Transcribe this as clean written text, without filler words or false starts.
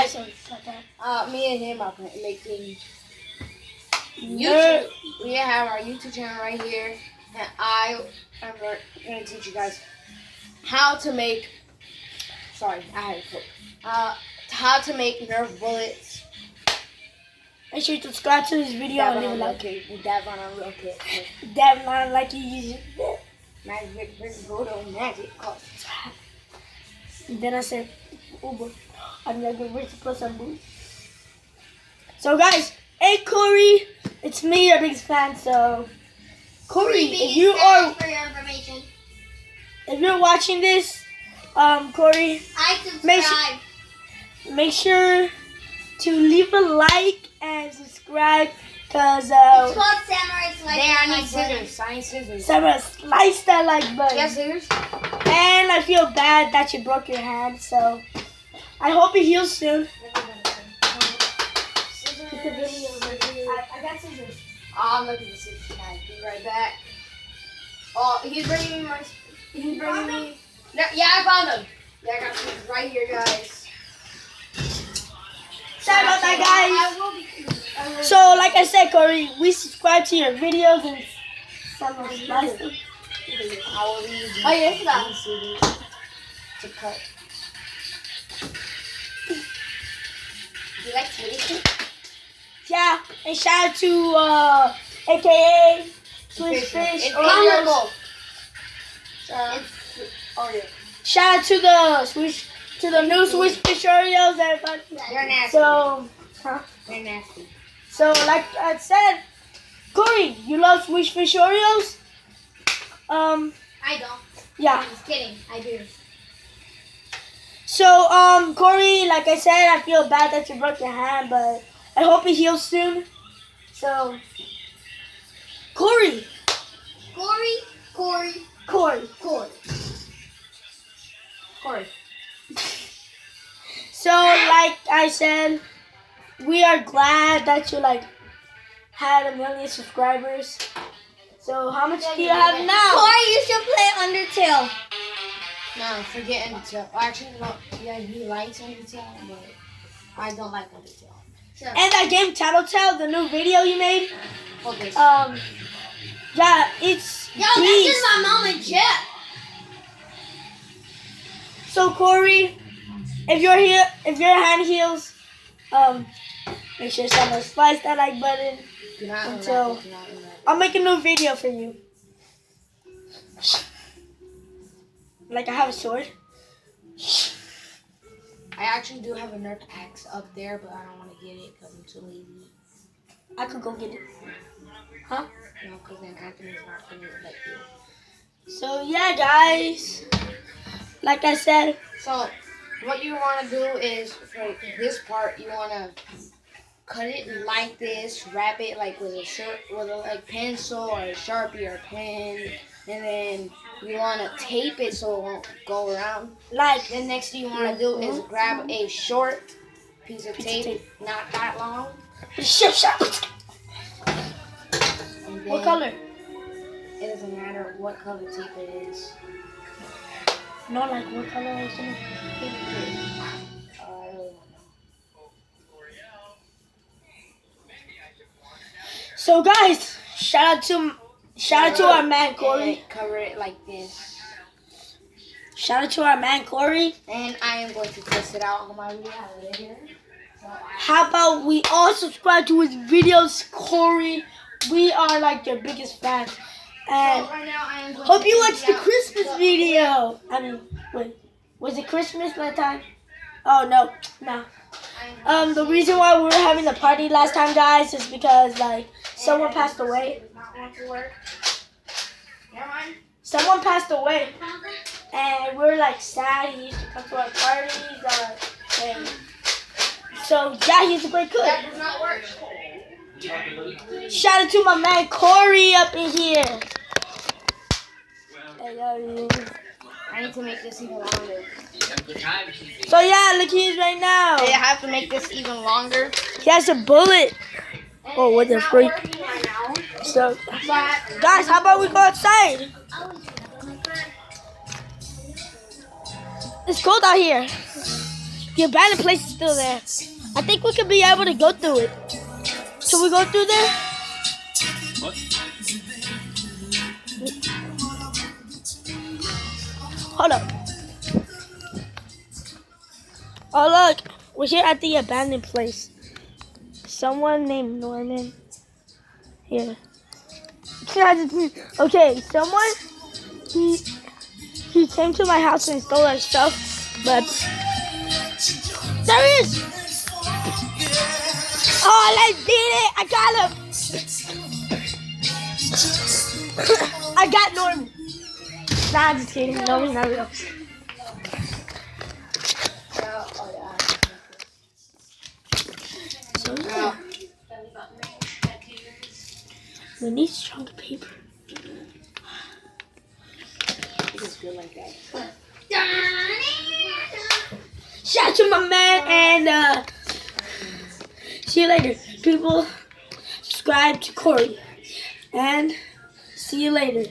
guys, me and him are making YouTube. We have our YouTube channel right here, and I'm going to teach you guys how to make. Sorry, I had a cook. How to make Nerf bullets. Make sure you subscribe to this video and leave a like. Dab on a real kit. Dab on like you use it. Magic, voodoo, magic. Then I said, Uber. I'm not going to plus some boots. So guys, hey Corey, it's me, your biggest fan. So Corey, if you are, for your information, if you're watching this, Corey, I subscribe. Make sure to leave a like and subscribe, cause it's called Samurai Slice. I need scissors. I need scissors. Samurai Slice that like button. Yes, scissors. And I feel bad that you broke your hand, so I hope it heals soon. I got scissors. I'm looking for scissors, guys. Be right back. Oh, he's bringing me my. He's bringing me. No, yeah, I found them. Yeah, I got scissors right here, guys. Sorry about that, guys. So, like I said, Corey, we subscribe to your videos and some of them. I will use these scissors to cut. You like scissors? Yeah, and shout out to AKA Swiss Fish. It's Oreos. Shout out to the Swiss, to the new Swiss Fish Oreos, everybody. They're nasty. So, They're nasty. So like I said, Corey, you love Swiss Fish Oreos? I don't. Yeah. I'm just kidding. I do. So Corey, like I said, I feel bad that you broke your hand, but I hope it heals soon. So, Corey. So, like I said, we are glad that you had 1 million subscribers. So, how much do you have now? Corey, you should play Undertale. No, forget Undertale. Actually, no. Yeah, he likes Undertale, but I don't like Undertale. Sure. And that game Tattletale, the new video you made. Focus. Yeah, it's Yo, that's just my mom and Jeff. So Corey, if your hand heals, make sure someone slice that like button. Until I'll make a new video for you. Like I have a sword. I actually do have a Nerf axe up there, but I don't want to get it because I'm too lazy. I could go get it. Huh? No, because then Anthony's not going to let you. So yeah, guys. Like I said. So what you want to do is for this part, you want to cut it like this, wrap it like with a pencil or a Sharpie or a pen, and then you want to tape it so it won't go around. Like the next thing you want to do is grab a short piece of tape, not that long. What color? It doesn't matter what color tape it is. No, like what color I was gonna tape it? So guys, shout out to our man Corey. Cover it like this. Shout out to our man Corey. And I am going to test it out on my reality here. How about we all subscribe to his videos, Corey? We are like your biggest fans. And right now I am hope you watched the Christmas video. I mean, wait, was it Christmas that time? Oh no. The reason why we were having the party last time, guys, is because someone passed away. Someone passed away, and we were sad. He used to come to our parties, and so yeah, he's a great cook. That does not work. Shout out to my man Corey up in here. I need to make this even longer. So yeah, look, he's right now. I have to make this even longer. He has a bullet. Oh, what the freak! So, guys, how about we go outside? It's cold out here. The abandoned place is still there. I think we could be able to go through it. Should we go through there? What? Hold up. Oh look, we're here at the abandoned place. Someone named Norman. Here. Okay, someone he came to my house and stole our stuff, but there he is! Oh, let's get it! I got him! I got Norman. Nah, I'm just kidding. Norman's not real. We need strong paper. It's good like that. Shout out to my man and see you later. People, subscribe to Corey. And see you later.